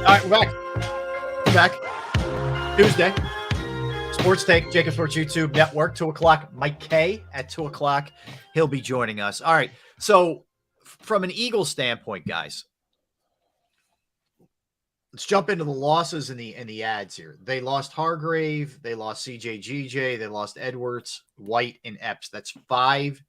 right, we're back. We're back. Tuesday. Sports Take, JAKIB Sports YouTube Network, 2 o'clock. Mike K at 2 o'clock. He'll be joining us. All right. So, from an Eagles standpoint, guys, let's jump into the losses and the ads here. They lost Hargrave. They lost CJ, they lost Edwards, White, and Epps. That's 5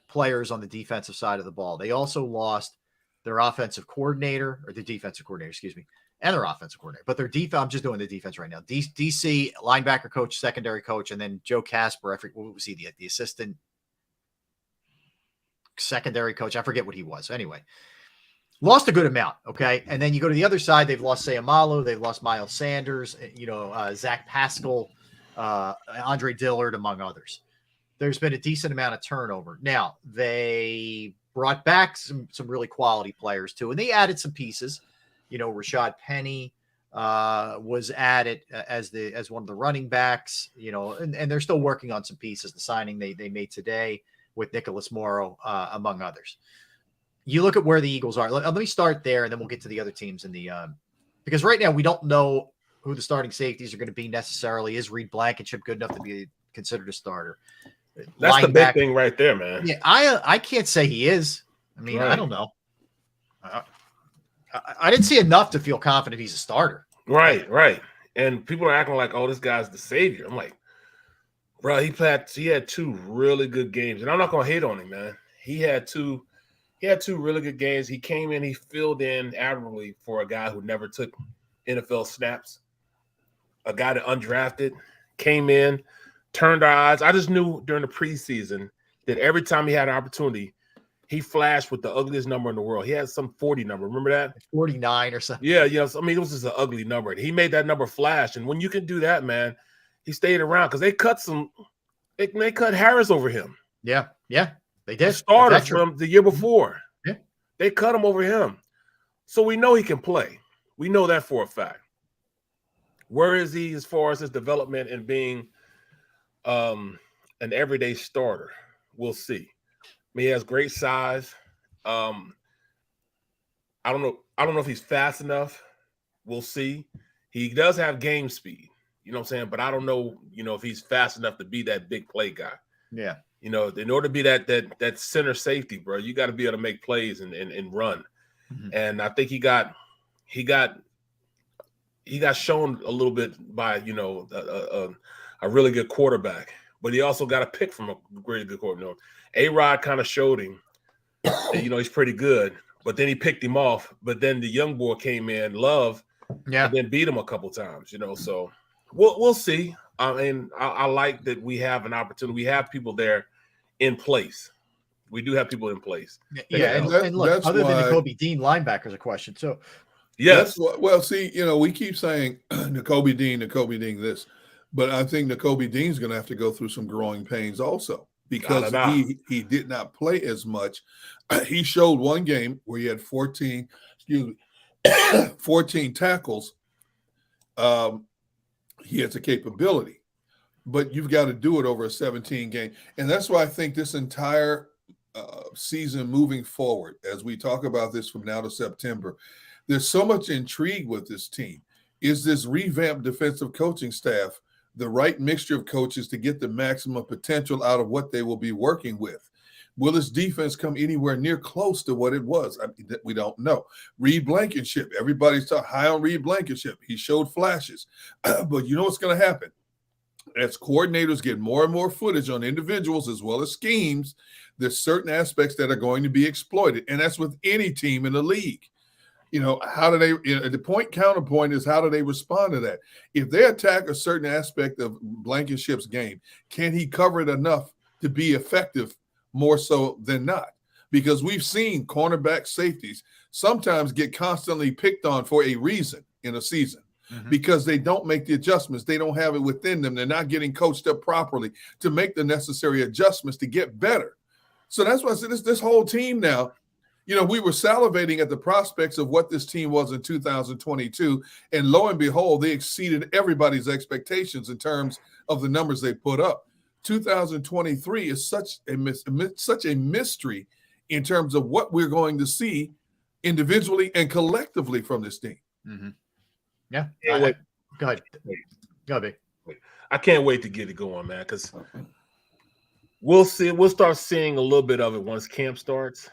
players on the defensive side of the ball. They also lost their offensive coordinator, or the defensive coordinator, excuse me, and their offensive coordinator. But their defense, I'm just doing the defense right now. DC linebacker coach, secondary coach, and then Joe Casper. I forget, what was he, the assistant secondary coach? I forget what he was. Anyway, lost a good amount, okay? And then you go to the other side, they've lost Sayamalu, they've lost Miles Sanders, Zach Pascal, Andre Dillard, among others. There's been a decent amount of turnover. Now, they brought back some really quality players, too, and they added some pieces. Rashad Penny was added as one of the running backs, and they're still working on some pieces, the signing they made today with Nicholas Morrow, among others. You look at where the Eagles are. Let me start there, and then we'll get to the other teams in the because right now we don't know who the starting safeties are going to be necessarily. Is Reed Blankenship good enough to be considered a starter? That's the big thing right there, man. Yeah, I can't say he is. I mean, right. I don't know. I didn't see enough to feel confident he's a starter. Right. And people are acting like, oh, this guy's the savior. I'm like, bro, he had 2 really good games, and I'm not gonna hate on him, man. He had two really good games. He came in, he filled in admirably for a guy who never took NFL snaps, a guy that undrafted, came in, turned our eyes. I just knew during the preseason that every time he had an opportunity, he flashed with the ugliest number in the world. He had some 40 number. Remember that? 49 or something. Yeah. I mean, it was just an ugly number. He made that number flash. And when you can do that, man, he stayed around because they cut Harris over him. Yeah. They did. The starter from the year before. Yeah. They cut him over him. So we know he can play. We know that for a fact. Where is he as far as his development and being an everyday starter? We'll see. I mean, he has great size. I don't know if he's fast enough. We'll see. He does have game speed. You know what I'm saying? But I don't know, if he's fast enough to be that big play guy. Yeah. In order to be that center safety, bro, you got to be able to make plays and run. Mm-hmm. And I think he got shown a little bit by a really good quarterback, but he also got a pick from a really good quarterback. A-Rod kind of showed him, he's pretty good, but then he picked him off. But then the young boy came in, Love, and then beat him a couple times. So we'll see. I mean, I like that we have an opportunity. We have people there in place. We do have people in place. Yeah, and look, other than the Kobe Dean linebackers, a question. So, yes. We keep saying Nakobe Dean this, but I think Nakobe Dean's going to have to go through some growing pains also because he did not play as much. He showed one game where he had 14 tackles. He has a capability, but you've got to do it over a 17 game. And that's why I think this entire season moving forward, as we talk about this from now to September, there's so much intrigue with this team. Is this revamped defensive coaching staff the right mixture of coaches to get the maximum potential out of what they will be working with? Will this defense come anywhere near close to what it was? We don't know. Reed Blankenship, everybody's high on Reed Blankenship. He showed flashes. But you know what's going to happen? As coordinators get more and more footage on individuals as well as schemes, there's certain aspects that are going to be exploited. And that's with any team in the league. How do they, the counterpoint is how do they respond to that? If they attack a certain aspect of Blankenship's game, can he cover it enough to be effective more so than not? Because we've seen cornerback safeties sometimes get constantly picked on for a reason in a season. Mm-hmm. Because they don't make the adjustments. They don't have it within them. They're not getting coached up properly to make the necessary adjustments to get better. So that's why I said this whole team now, we were salivating at the prospects of what this team was in 2022. And lo and behold, they exceeded everybody's expectations in terms of the numbers they put up. 2023 is such a mystery in terms of what we're going to see individually and collectively from this team. Mm-hmm. Yeah. Can't wait. Go ahead. Go ahead. I can't wait to get it going, man, because we'll see. We'll start seeing a little bit of it once camp starts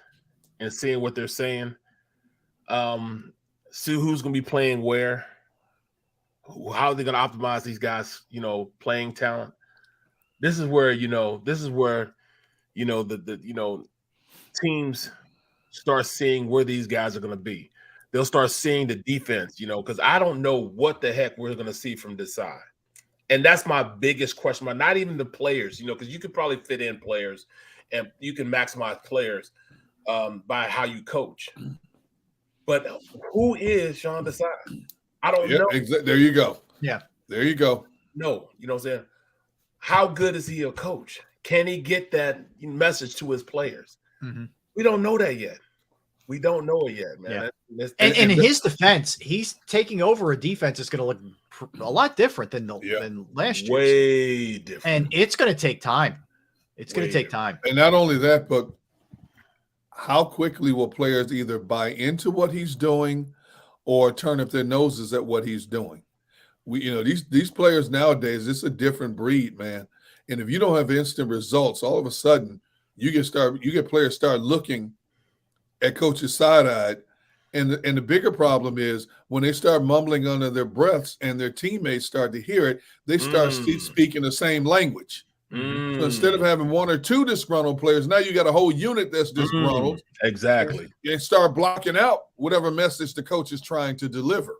and seeing what they're saying. See who's going to be playing where, how are they going to optimize these guys, playing talent. This is where, the teams start seeing where these guys are going to be. They'll start seeing the defense, because I don't know what the heck we're going to see from this side. And that's my biggest question. Not even the players, because you could probably fit in players and you can maximize players by how you coach. But who is Sean Desai? I don't know. There you go. Yeah. There you go. No, you know what I'm saying? How good is he a coach? Can he get that message to his players? Mm-hmm. We don't know that yet. We don't know it yet, man. Yeah. And in his defense, he's taking over a defense that's going to look a lot different than last year. Way different. And it's going to take time. It's going to take time. And not only that, but how quickly will players either buy into what he's doing or turn up their noses at what he's doing? These players nowadays, it's a different breed, man. And if you don't have instant results, all of a sudden you get players start looking at coaches side-eyed. And the bigger problem is when they start mumbling under their breaths and their teammates start to hear it, they start speaking the same language. So instead of having one or two disgruntled players, now you got a whole unit that's disgruntled. Exactly. And start blocking out whatever message the coach is trying to deliver.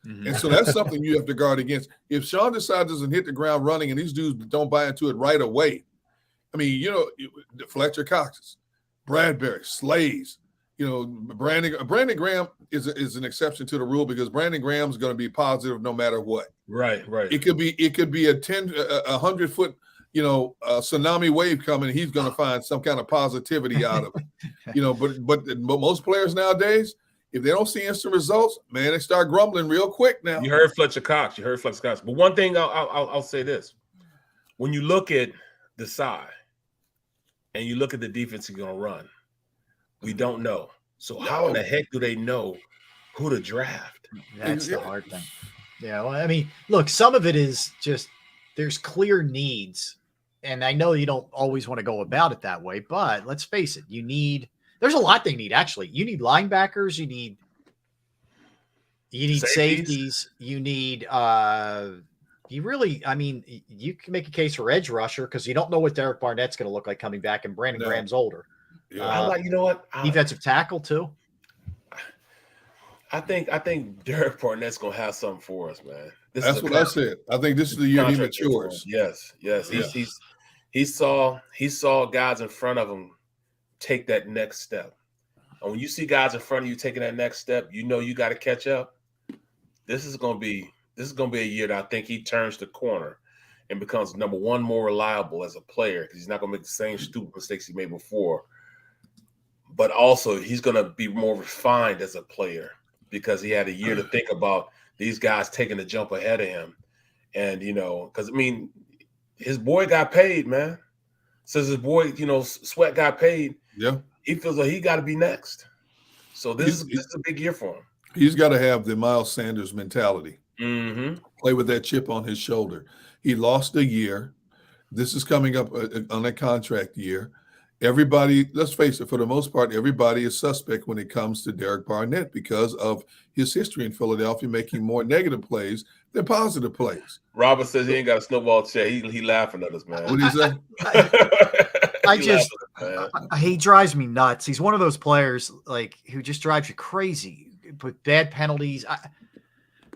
Mm-hmm. And so that's something you have to guard against. If Sean Desai doesn't hit the ground running and these dudes don't buy into it right away, I mean, Fletcher Coxes, Bradbury, Slays, Brandon Graham is an exception to the rule because Brandon Graham's going to be positive no matter what. Right. It could be a 100-foot, tsunami wave coming. He's going to find some kind of positivity out of it. But most players nowadays, if they don't see instant results, man, they start grumbling real quick now. You heard Fletcher Cox. But one thing I'll say this: when you look at Desai and you look at the defense he's going to run, we don't know. So how in the heck do they know who to draft? That's the hard thing. Yeah, well, I mean, look, some of it is just there's clear needs, and I know you don't always want to go about it that way, but let's face it, there's a lot they need, actually. You need linebackers, you need safeties, you need you can make a case for edge rusher because you don't know what Derek Barnett's going to look like coming back, and Brandon Graham's older. Yeah. Defensive tackle too. I think Derek Barnett's gonna have something for us, man. That's what I said. I think this is the year he matures. Yes. He saw guys in front of him take that next step. And when you see guys in front of you taking that next step, you got to catch up. This is gonna be a year that I think he turns the corner and becomes number one more reliable as a player because he's not gonna make the same stupid mistakes he made before. But also he's going to be more refined as a player because he had a year to think about these guys taking the jump ahead of him. And, because, his boy got paid, man. Since his boy, Sweat got paid, he feels like he got to be next. So this is a big year for him. He's got to have the Miles Sanders mentality. Mm-hmm. Play with that chip on his shoulder. He lost a year. This is coming up on a contract year. Everybody, let's face it, for the most part, everybody is suspect when it comes to Derek Barnett because of his history in Philadelphia, making more negative plays than positive plays. Robert says he ain't got a snowball chair. He laughing at us, man. What do you say? He drives me nuts. He's one of those players who just drives you crazy, put bad penalties.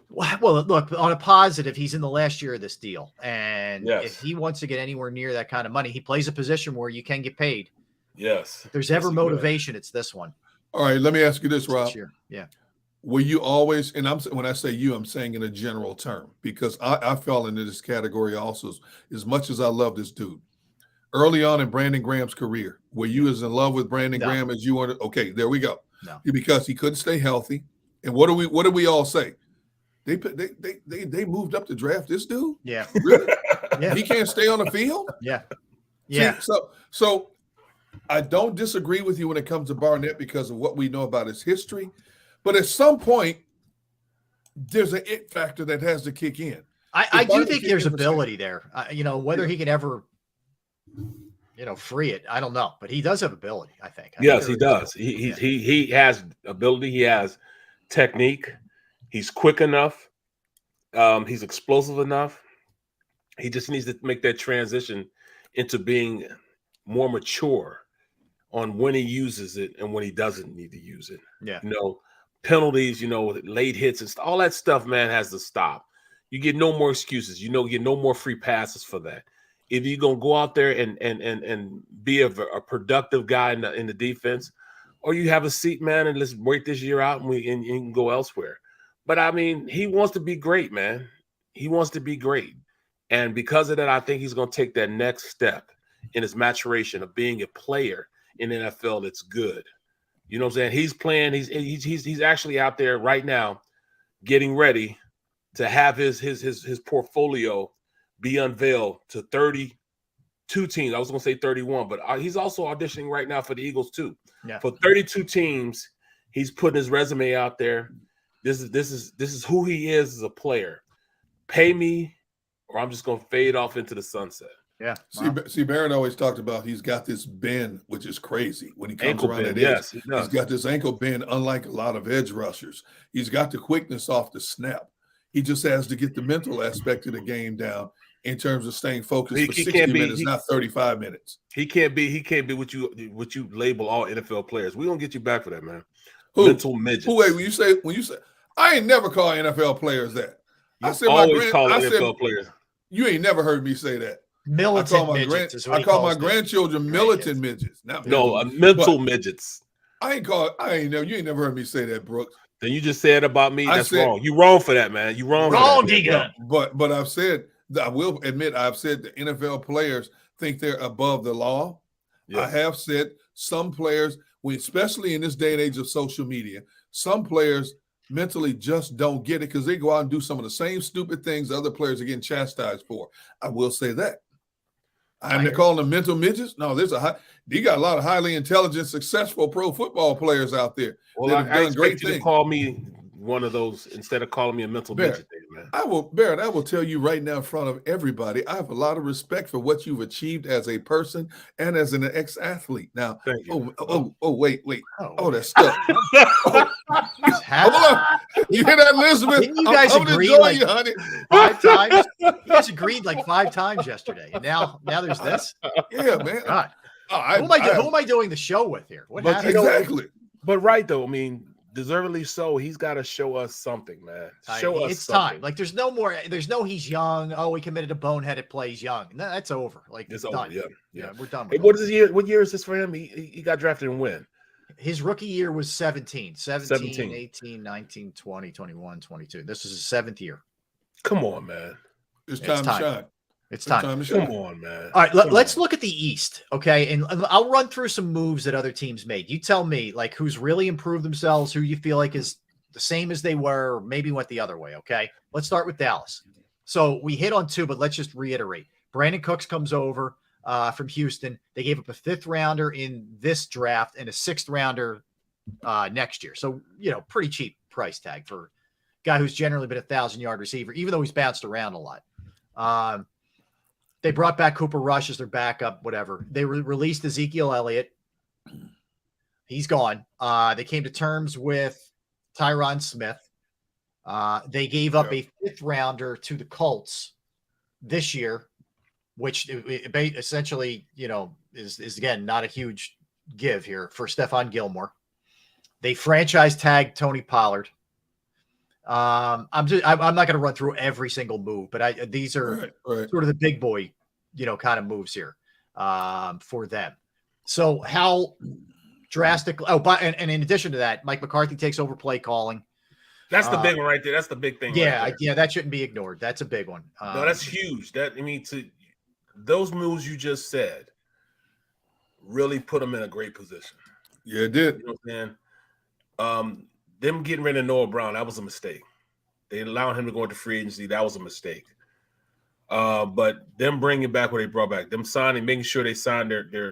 Well, look, on a positive, he's in the last year of this deal. And if he wants to get anywhere near that kind of money, he plays a position where you can get paid. Yes. If there's ever motivation, it's this one. All right, let me ask you this, Rob. Yeah. Were you always, and when I say you, I'm saying in a general term, because I fell into this category also, as much as I love this dude. Early on in Brandon Graham's career, were you as in love with Brandon Graham as you were? Okay, there we go. No. Because he couldn't stay healthy. And what do we all say? They moved up to draft this dude? Yeah. Really? Yeah. He can't stay on the field? Yeah. Yeah. See, so I don't disagree with you when it comes to Barnett because of what we know about his history. But at some point, there's an it factor that has to kick in. I do think there's ability there. Whether he can ever, free it, I don't know. But he does have ability, I think. Yes, he does. He has ability. He has technique. He's quick enough. He's explosive enough. He just needs to make that transition into being more mature on when he uses it and when he doesn't need to use it. Yeah. Penalties, late hits and all that stuff, man, has to stop. You get no more excuses. You get no more free passes for that. If you're going to go out there and be a productive guy in the defense, or you have a seat, man, and let's wait this year out and you can go elsewhere. But, I mean, he wants to be great, man. He wants to be great. And because of that, I think he's going to take that next step in his maturation of being a player in the NFL that's good. You know what I'm saying? He's playing. He's actually out there right now getting ready to have his portfolio be unveiled to 32 teams. I was going to say 31, but he's also auditioning right now for the Eagles too. Yeah. For 32 teams, he's putting his resume out there. This is who he is as a player. Pay me, or I'm just going to fade off into the sunset. Yeah. See, Barrett always talked about he's got this bend, which is crazy when he comes Ankle around bend, that edge. yes, he does. He's got this ankle bend, unlike a lot of edge rushers. He's got the quickness off the snap. He just has to get the mental aspect of the game down in terms of staying focused for 60 minutes, not 35 minutes. He can't be what you label all NFL players. We're gonna get you back for that, man. Who? Mental midgets. Who? Wait, when you say, I ain't never call NFL players that. I said always call NFL players. You ain't never heard me say that. Militant midgets is what I call my grandchildren militant midgets. Mental midgets. You ain't never heard me say that, Brooks. Then you just said about me. That's wrong. You wrong for that, man. You wrong. Wrong, Diga. But I've said, I will admit, I've said the NFL players think they're above the law. Yes. I have said some players, especially in this day and age of social media, some players mentally just don't get it because they go out and do some of the same stupid things other players are getting chastised for. I will say that. I'm calling them mental midgets. No, you got a lot of highly intelligent, successful pro football players out there. Well, I expect you to call me one of those instead of calling me a mental midget, man. I will tell you right now in front of everybody, I have a lot of respect for what you've achieved as a person and as an ex-athlete. Now, thank you. Wait. Oh, that's stuff. Hold on. You hear that, Elizabeth? Didn't you guys agree you, honey. 5 times? You guys agreed like 5 times yesterday. And now there's this? Yeah, man. God. Who am I doing the show with here? What happened? Exactly. But right, though, I mean, deservedly so, he's got to show us something, man. It's something. Time. Like there's no he's young. Oh, he committed a boneheaded play. He's young. No, that's over. Like it's done. over. Yeah, we're done. Hey, what is his year? What year is this for him? He got drafted and when? His rookie year was 17, 18, 19, 20, 21, 22. This is his 7th year. Come on, man. It's time to shine. It's time to shine. Come on, man. All right, let's look at the East, okay? And I'll run through some moves that other teams made. You tell me, like, who's really improved themselves, who you feel like is the same as they were, or maybe went the other way, okay? Let's start with Dallas. So we hit on 2, but let's just reiterate. Brandon Cooks comes over from Houston. They gave up a 5th rounder in this draft and a 6th rounder next year. So, pretty cheap price tag for a guy who's generally been a 1,000-yard receiver, even though he's bounced around a lot. They brought back Cooper Rush as their backup, whatever. They released Ezekiel Elliott. He's gone. They came to terms with Tyron Smith. They gave up a 5th rounder to the Colts this year, which essentially, is again, not a huge give here for Stephon Gilmore. They franchise tagged Tony Pollard. I'm not going to run through every single move, but these are sort of the big boy, kind of moves here for them. So how drastic? And in addition to that, Mike McCarthy takes over play calling. That's the big one right there. That's the big thing. Yeah, that shouldn't be ignored. That's a big one. No, that's huge. Those moves you just said really put them in a great position. Yeah, it did. You know what I'm saying? Them getting rid of Noah Brown, that was a mistake. They allowed him to go into free agency. That was a mistake. But them bringing back what they brought back, them signing, making sure they signed their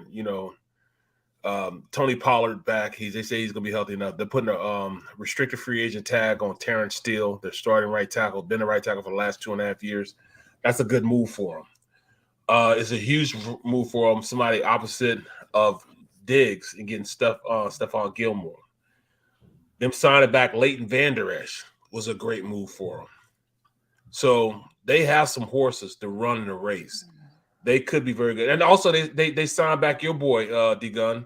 Tony Pollard back. They say he's going to be healthy enough. They're putting a restricted free agent tag on Terrence Steele. They're starting right tackle, been a right tackle for the last 2.5 years. That's a good move for him. It's a huge move for him. Somebody opposite of Diggs and getting Stephon Gilmore. Them signing back Leighton Vander Esch was a great move for them. So they have some horses to run in the race. They could be very good. And also they signed back your boy, D-Gun,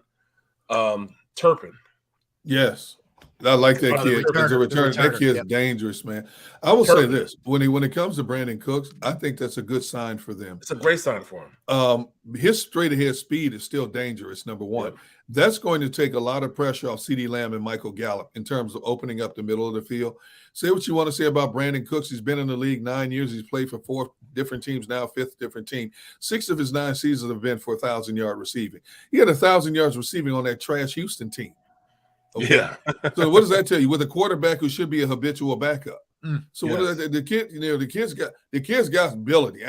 Turpin. Yes. I like that kid. As a returner. That kid's dangerous, man. I will say this. When it comes to Brandon Cooks, I think that's a good sign for them. It's a great sign for him. His straight-ahead speed is still dangerous, number one. Yep. That's going to take a lot of pressure off CeeDee Lamb and Michael Gallup in terms of opening up the middle of the field. Say what you want to say about Brandon Cooks. He's been in the league 9 years. He's played for 4 different teams now, 5th different team. 6 of his 9 seasons have been for 1,000-yard receiving. He had 1,000 yards receiving on that trash Houston team. Okay. Yeah. So what does that tell you? With a quarterback who should be a habitual backup. So what does the kid? The kid's got ability.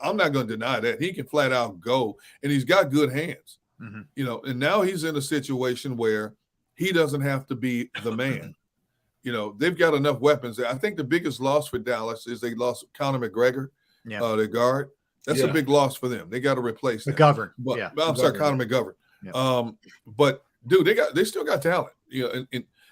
I'm not going to deny that. He can flat out go, and he's got good hands. Mm-hmm. And now he's in a situation where he doesn't have to be the man. They've got enough weapons. I think the biggest loss for Dallas is they lost Conor McGregor, their guard. That's a big loss for them. They got to replace McGovern. I'm sorry, Conor McGovern. Yeah. But dude, they still got talent.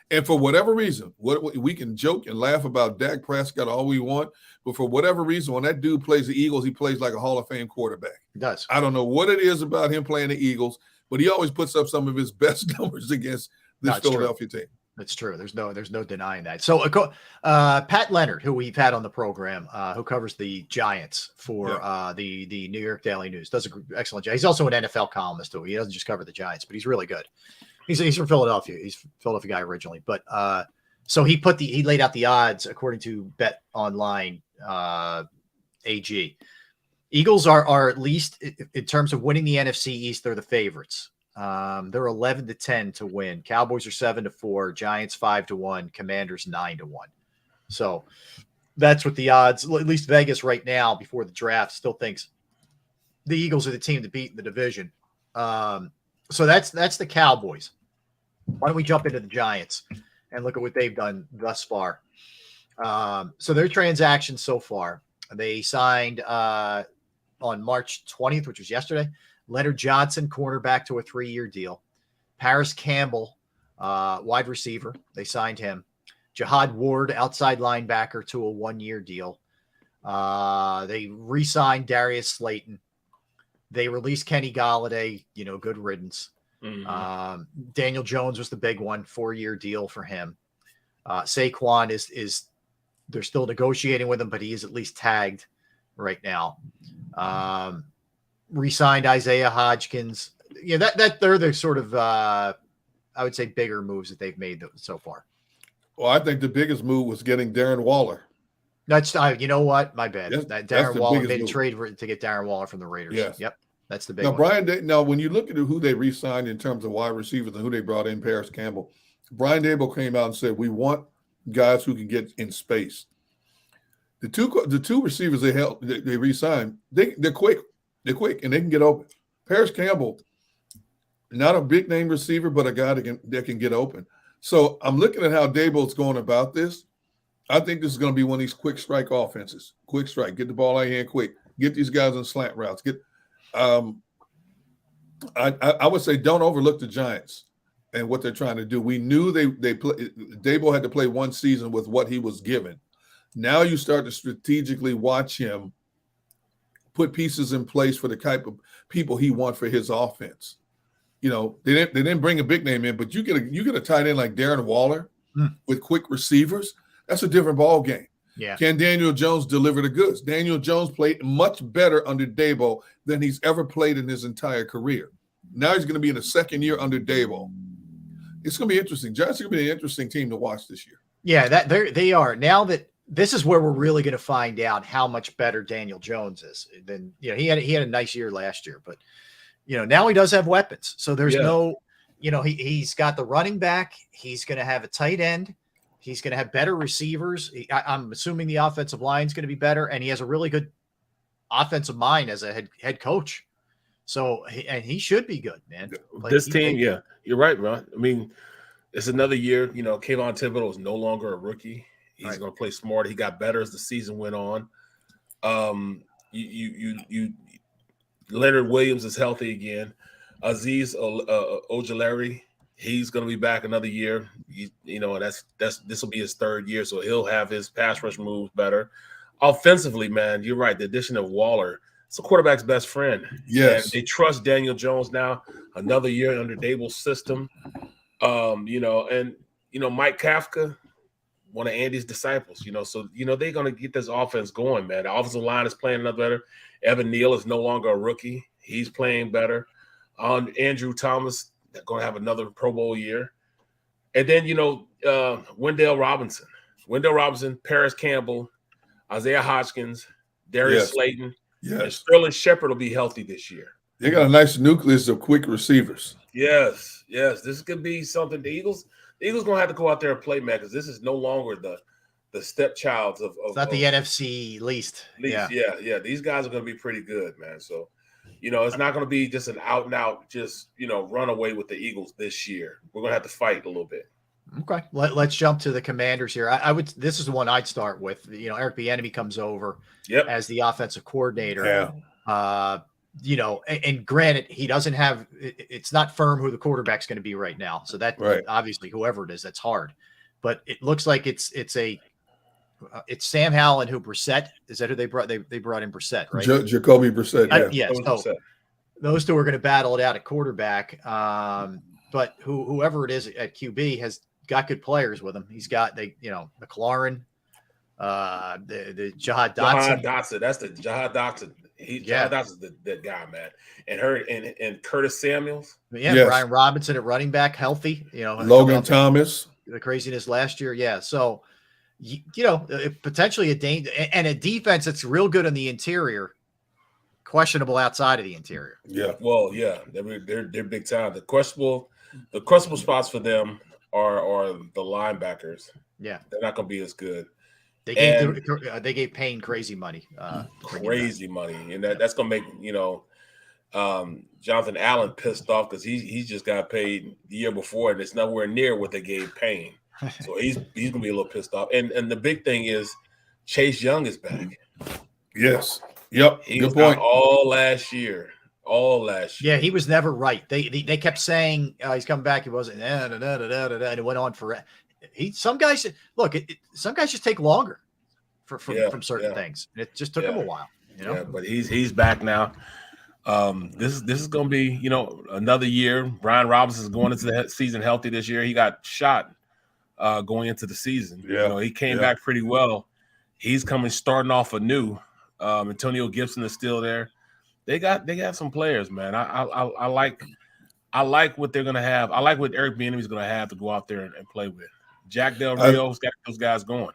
And for whatever reason, we can joke and laugh about Dak Prescott all we want, but for whatever reason, when that dude plays the Eagles, he plays like a Hall of Fame quarterback. He does. I don't know what it is about him playing the Eagles, but he always puts up some of his best numbers against this Philadelphia team. That's true. There's no denying that. So Pat Leonard, who we've had on the program, who covers the Giants for the New York Daily News, does an excellent job. He's also an NFL columnist too. He doesn't just cover the Giants, but he's really good. He's from Philadelphia. He's a Philadelphia guy originally, but so he laid out the odds according to Bet Online AG. Eagles are at least in terms of winning the NFC East, they're the favorites. They're 11-10 to win. Cowboys are 7-4. Giants 5-1. Commanders 9-1. So that's what the odds. At least Vegas right now, before the draft, still thinks the Eagles are the team to beat in the division. So that's the Cowboys. Why don't we jump into the Giants and look at what they've done thus far? So their transactions so far, they signed on March 20th, which was yesterday, Leonard Johnson, cornerback, to a 3-year deal. Paris Campbell, wide receiver, they signed him. Jihad Ward, outside linebacker, to a 1-year deal. They re-signed Darius Slayton. They released Kenny Golladay, good riddance. Mm-hmm. Daniel Jones was the big one, 4-year deal for him. Saquon is they're still negotiating with him, but he is at least tagged right now. Re-signed Isaiah Hodgkins. That they're the sort of I would say bigger moves that they've made so far. Well, I think the biggest move was getting Darren Waller. That's you know what? My bad. Darren Waller made a trade to get Darren Waller from the Raiders. Yes. Yep. That's the big one. Now, when you look at who they re-signed in terms of wide receivers and who they brought in, Paris Campbell, Brian Dable came out and said, we want guys who can get in space. The two receivers they re-signed, they're quick. They're quick, and they can get open. Paris Campbell, not a big-name receiver, but a guy that can get open. So I'm looking at how Dable's going about this. I think this is going to be one of these quick strike offenses. Quick strike. Get the ball out of your hand quick. Get these guys on slant routes. I would say don't overlook the Giants and what they're trying to do. We knew Dable had to play one season with what he was given. Now you start to strategically watch him put pieces in place for the type of people he wants for his offense. They didn't bring a big name in, but you get a tight end like Darren Waller with quick receivers. That's a different ball game. Yeah. Can Daniel Jones deliver the goods? Daniel Jones played much better under Dable than he's ever played in his entire career. Now he's going to be in the second year under Dable. It's going to be interesting. Giants are going to be an interesting team to watch this year. Yeah, they are. Now that this is where we're really going to find out how much better Daniel Jones is. Then he had a nice year last year, but now he does have weapons. So there's he's got the running back. He's going to have a tight end. He's going to have better receivers. I'm assuming the offensive line is going to be better, and he has a really good offensive mind as a head coach. So and he should be good, man. Like, This team, yeah, you're right, bro. I mean, it's another year. You know, Kayvon Thibodeau is no longer a rookie. He's going to play smarter. He got better as the season went on. Leonard Williams is healthy again. Aziz Ojulari, he's going to be back another year. This will be his third year, so he'll have his pass rush moves better. Offensively, man, you're right. The addition of Waller, it's a quarterback's best friend. Yes, and they trust Daniel Jones now. Another year under Dable's system. Mike Kafka, one of Andy's disciples. So they're going to get this offense going, man. The offensive line is playing another better. Evan Neal is no longer a rookie. He's playing better. Andrew Thomas going to have another Pro Bowl year. And then, Wendell Robinson, Paris Campbell, Isaiah Hodgkins, Darius Slayton, and Sterling Shepard will be healthy this year. They got a nice nucleus of quick receivers. Yes. This could be something. The Eagles going to have to go out there and play, man, because this is no longer the stepchilds of it's not the NFC least. Yeah. These guys are going to be pretty good, man. So, it's not going to be just an out and out, just, run away with the Eagles this year. We're going to have to fight a little bit. Okay. Let's jump to the Commanders here. This is the one I'd start with. Eric Bieniemy comes over as the offensive coordinator. Yeah. And granted, he doesn't have, it's not firm who the quarterback's going to be right now. So that obviously whoever it is, that's hard, but it looks like it's Sam Howell and Brissett. Is that who they brought? They brought in Brissett, right? Jacoby Brissett. Yeah. So those two are going to battle it out at quarterback. But whoever it is at QB has got good players with him. He's got McLaurin, the Jahad Dotson. That's the Jahad Dotson. Jahad Dotson's that guy, man. And Curtis Samuels. Brian Robinson at running back, healthy. Logan Thomas. The craziness last year. Yeah. So, potentially a defense that's real good on the interior, questionable outside of the interior. Yeah. Well, yeah, they're big time. The questionable spots for them are the linebackers. Yeah. They're not going to be as good. They gave Payne crazy money. Money. And that's going to make, Jonathan Allen pissed off because he's just got paid the year before, and it's nowhere near what they gave Payne. So he's going to be a little pissed off. And the big thing is Chase Young is back. Yes. Yep. He was out all last year. Yeah, he was never right. They kept saying he's coming back. He wasn't. And it went on for. Some guys just take longer from certain things. And it just took him a while. Yeah, but he's back now. This is going to be another year. Brian Robinson is going into the season healthy this year. He got shot going into the season. Yeah, he came back pretty well. He's starting off anew. Antonio Gibson is still there. They got some players, man. I like what they're gonna have. I like what Eric Bieniemy is gonna have to go out there and play with. Jack Del Rio's got those guys going.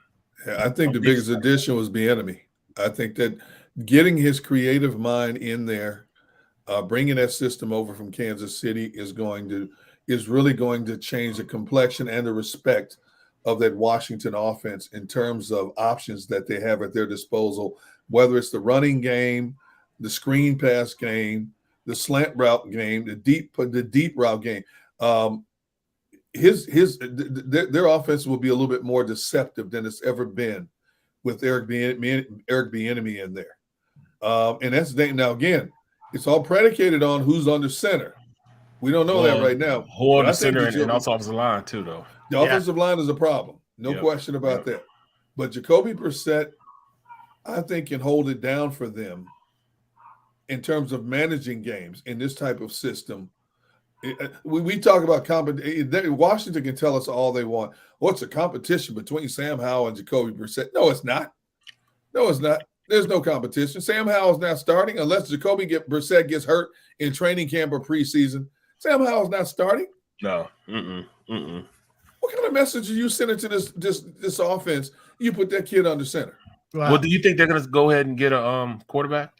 Yeah, I think the biggest addition was Bieniemy. I think that getting his creative mind in there, bringing that system over from Kansas City is really going to change the complexion and the respect of that Washington offense in terms of options that they have at their disposal, whether it's the running game, the screen pass game, the slant route game, the deep route game. Their offense will be a little bit more deceptive than it's ever been with Eric Bieniemy in there. And that's the thing. Now, again, it's all predicated on who's under center. We don't know that right now. Who on the center and also offensive line too, though. The offensive line is a problem. No question about that. But Jacoby Brissett, I think, can hold it down for them in terms of managing games in this type of system. We talk about competition. Washington can tell us all they want. What's the competition between Sam Howell and Jacoby Brissett? No, it's not. There's no competition. Sam Howell's not starting unless Jacoby Brissett gets hurt in training camp or preseason. Sam Howell's not starting. No. What kind of message are you sending to this offense? You put that kid under center. Wow. Well, do you think they're going to go ahead and get a quarterback?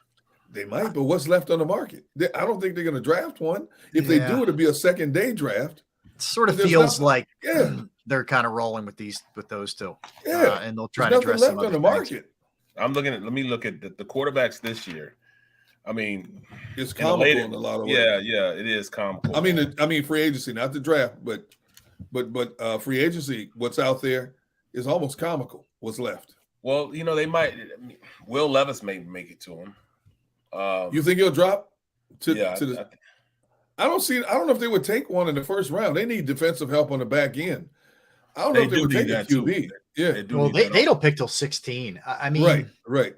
They might, but what's left on the market? I don't think they're going to draft one. If they do, it'll be a second-day draft. It sort of feels like they're kind of rolling with those two. Yeah, and they'll try to address left on the market. Let me look at the quarterbacks this year. I mean, It's comical in a lot of ways. Yeah, it is comical. I mean, free agency, not the draft, but free agency. What's out there is almost comical. What's left? Well, they might. Will Levis may make it to him. You think he'll drop to Yeah, the? I don't know if they would take one in the first round. They need defensive help on the back end. I don't know if they would take a QB. Yeah. They don't pick till 16. I mean, right.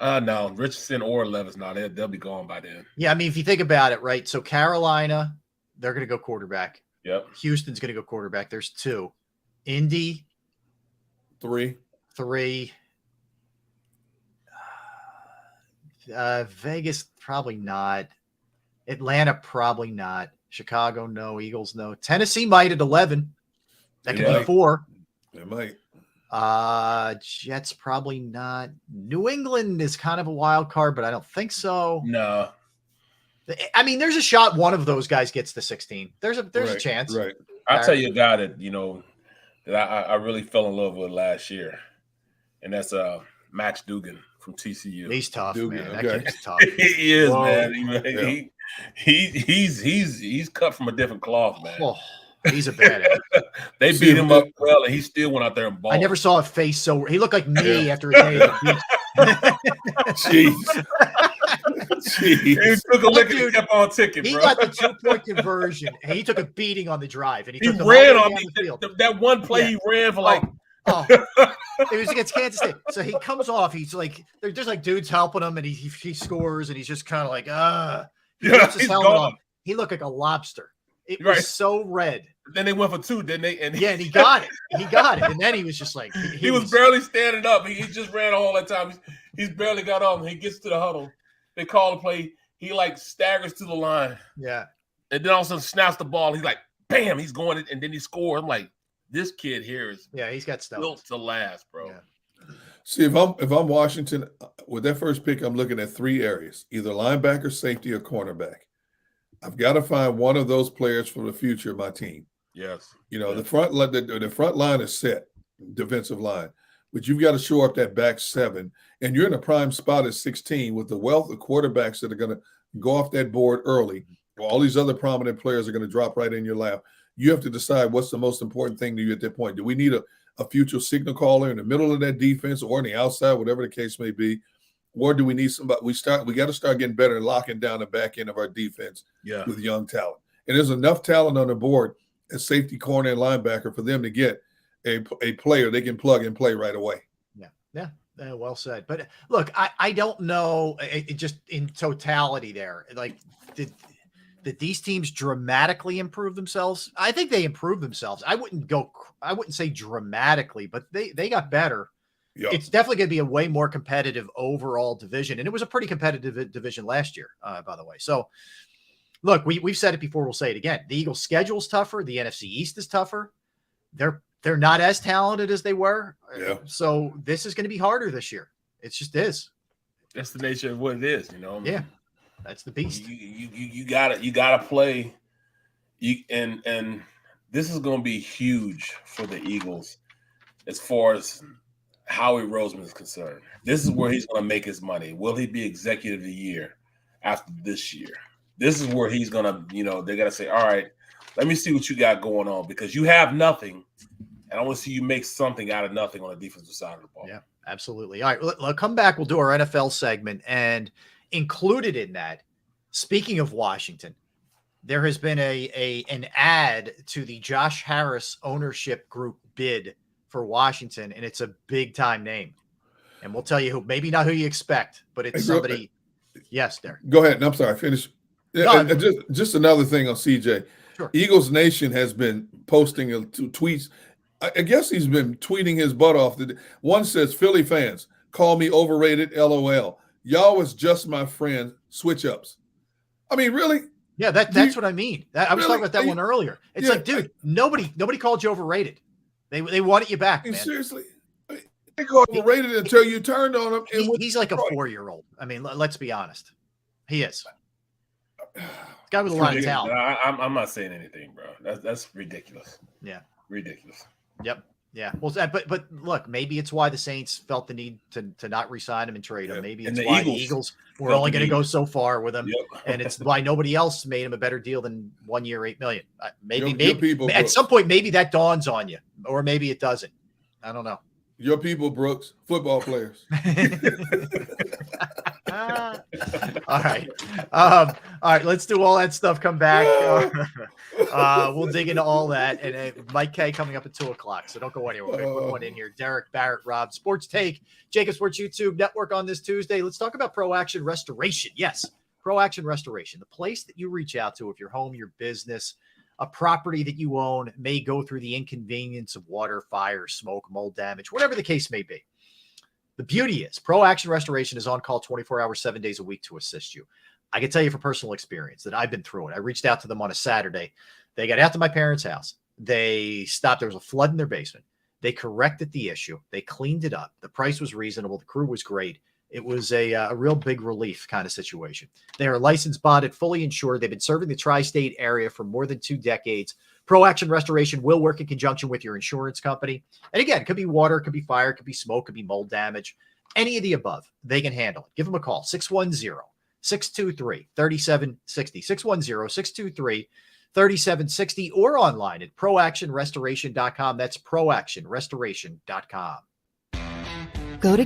No, Richardson or Levis, no, they'll be gone by then. Yeah, I mean, if you think about it, right? So Carolina, they're going to go quarterback. Yep. Houston's going to go quarterback. There's 2. Indy, 3. Vegas, probably not. Atlanta, probably not. Chicago, no. Eagles, no. Tennessee might at 11. That could be 4. They might. Jets, probably not. New England is kind of a wild card, but I don't think so. No. I mean, there's a shot one of those guys gets to 16. There's a chance. Right. I'll tell you a guy that, that I really fell in love with last year, and that's Max Dugan from TCU. He's tough, Dugan, man. okay. That kid's tough. He is, Whoa. man. He's cut from a different cloth, man. Oh, he's a badass. They beat him up well, and he still went out there and balled. I never saw a face so. He looked like me after a day at the beach. Jeez. He took a lick and kept on ticking, He bro. got the 2-point conversion, and he took a beating on the drive, and he took the ran ball on down me. the field. That one play he ran for like. It was against Kansas State. So he comes off. He's like, they're just like dudes helping him, and he scores, and he's just kind of like, He puts his helmet on. He looked like a lobster. It was so red. Then they went for 2, didn't they? And he got it. He got it. And then he was just like, he was barely standing up. He just ran all that time. He's barely got up. He gets to the huddle. They call the play. He like staggers to the line. Yeah. And then all of a sudden snaps the ball. He's like, bam, he's going, and then he scores. I'm like, this kid here is he's got stuff built to last, bro. Yeah. See, if I'm Washington with that first pick, I'm looking at 3 areas: either linebacker, safety, or cornerback. I've got to find one of those players for the future of my team. Yes. The front line is set, defensive line, but you've got to shore up that back 7, and you're in a prime spot at 16 with the wealth of quarterbacks that are going to go off that board early. All these other prominent players are going to drop right in your lap. You have to decide what's the most important thing to you at that point. Do we need a future signal caller in the middle of that defense or on the outside, whatever the case may be? Or do we need somebody? We got to start getting better and locking down the back end of our defense with young talent. And there's enough talent on the board at safety, corner, and linebacker for them to get a player they can plug and play right away. Yeah. Well said. But look, I don't know. It just in totality there, like did these teams dramatically improve themselves? I think they improved themselves. I wouldn't say dramatically, but they got better. Yeah. It's definitely going to be a way more competitive overall division. And it was a pretty competitive division last year, by the way. So look, we've said it before. We'll say it again. The Eagles' schedule is tougher. The NFC East is tougher. They're not as talented as they were. Yeah. So this is going to be harder this year. It just is. That's the nature of what it is, Yeah. That's the beast. You gotta play. And this is going to be huge for the Eagles as far as Howie Roseman is concerned. This is where he's going to make his money. Will he be executive of the year after this year? This is where he's going to, they got to say, all right, let me see what you got going on, because you have nothing, and I want to see you make something out of nothing on the defensive side of the ball. Yeah, absolutely. All right, we'll come back. We'll do our NFL segment, and included in that, speaking of Washington, there has been an ad to the Josh Harris ownership group bid for Washington, and it's a big time name. And we'll tell you who, maybe not who you expect, but it's somebody. Yes, Derek. Go ahead. I'm sorry. Finish. No, just another thing on CJ. Sure. Eagles Nation has been posting tweets. I guess he's been tweeting his butt off. One says, "Philly fans, call me overrated, LOL. Y'all was just my friend, switch ups." I mean, really? Yeah, that's what I mean. I was talking about that one earlier. It's like, dude, nobody called you overrated. They wanted you back, man. Seriously. They called you overrated until you turned on him. He's like a 4-year-old. I mean, let's be honest. He is. Guy with a lot of talent. I'm not saying anything, bro. That's ridiculous. Yeah. Ridiculous. Yep. Yeah. Well, but look, maybe it's why the Saints felt the need to not re-sign him and trade him. Yeah. Maybe And it's the why Eagles the Eagles were felt only the going to need. go so far with him, Yep. and it's why nobody else made him a better deal than 1 year, $8 million. Maybe Your people, at Brooks. some point, maybe that dawns on you, or maybe it doesn't. I don't know. Your people, Brooks, football players. All right. All right. Let's do all that stuff. Come back. We'll dig into all that. And Mike K coming up at 2:00. So don't go anywhere. We're going to put one in here. Derek, Barrett, Rob, Sports Take, JAKIB Sports YouTube Network on this Tuesday. Let's talk about Pro Action Restoration. Yes, Pro Action Restoration, the place that you reach out to if your home, your business, a property that you own may go through the inconvenience of water, fire, smoke, mold damage, whatever the case may be. The beauty is Pro Action Restoration is on call 24 hours, 7 days a week to assist you. I can tell you from personal experience that I've been through it. I reached out to them on a Saturday. They got out to my parents' house. They stopped. There was a flood in their basement. They corrected the issue. They cleaned it up. The price was reasonable. The crew was great. It was a real big relief kind of situation. They are licensed, bonded, fully insured. They've been serving the tri-state area for more than 2 decades. Pro Action Restoration will work in conjunction with your insurance company. And again, it could be water, it could be fire, it could be smoke, it could be mold damage. Any of the above, they can handle it. Give them a call, 610-623-3760, 610-623-3760, or online at proactionrestoration.com. That's proactionrestoration.com. Go to